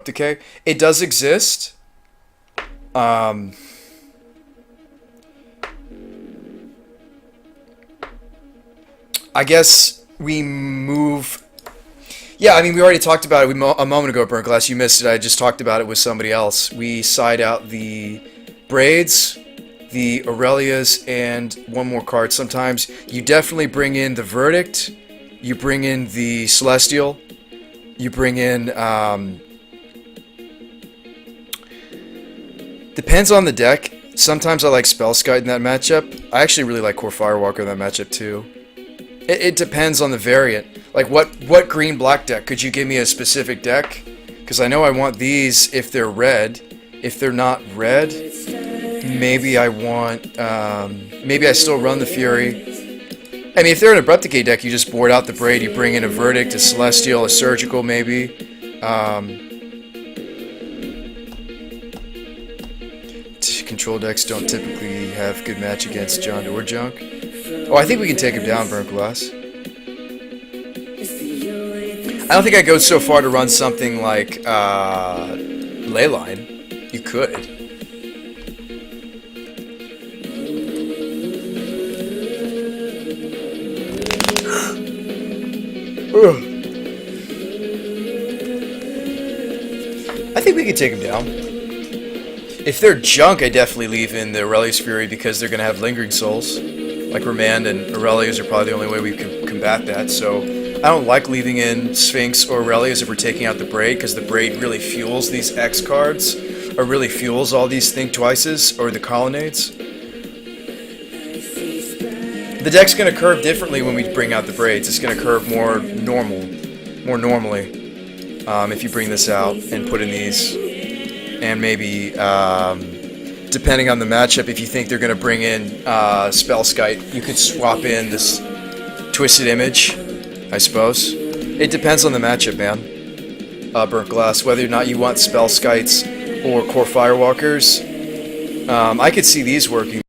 decay. It does exist. I guess we move... Yeah, I mean, we already talked about it a moment ago, Burnt Glass. You missed it. I just talked about it with somebody else. We side out the braids, the Aurelias, and one more card. Sometimes you definitely bring in the Verdict. You bring in the Celestial. You bring in... depends on the deck. Sometimes I like Spellskite in that matchup. I actually really like Core Firewalker in that matchup, too. It depends on the variant. Like, what green-black deck? Could you give me a specific deck? Because I know I want these if they're red. If they're not red, maybe I want... maybe I still run the Fury. I mean, if they're an Abrupt Decay deck, you just board out the Braid, you bring in a Verdict, a Celestial, a Surgical, maybe. Control decks don't typically have good match against John or Junk. Oh, I think we can take him down, Burnt Glass. I don't think I'd go so far to run something like Leyline. You could. I think we could take him down. If they're junk, I definitely leave in the Aurelius Fury because they're going to have Lingering Souls. Like Remand and Aurelius are probably the only way we can combat that. So I don't like leaving in Sphinx or Aurelius if we're taking out the Braid, because the Braid really fuels these X cards, or really fuels all these Think Twices or the Colonnades. The deck's going to curve differently when we bring out the Braids. It's going to curve more normally if you bring this out and put in these. And maybe, depending on the matchup, if you think they're going to bring in Spellskite, you could swap in this Twisted Image, I suppose. It depends on the matchup, man. Burnt Glass, whether or not you want Spellskites or Core Firewalkers. I could see these working.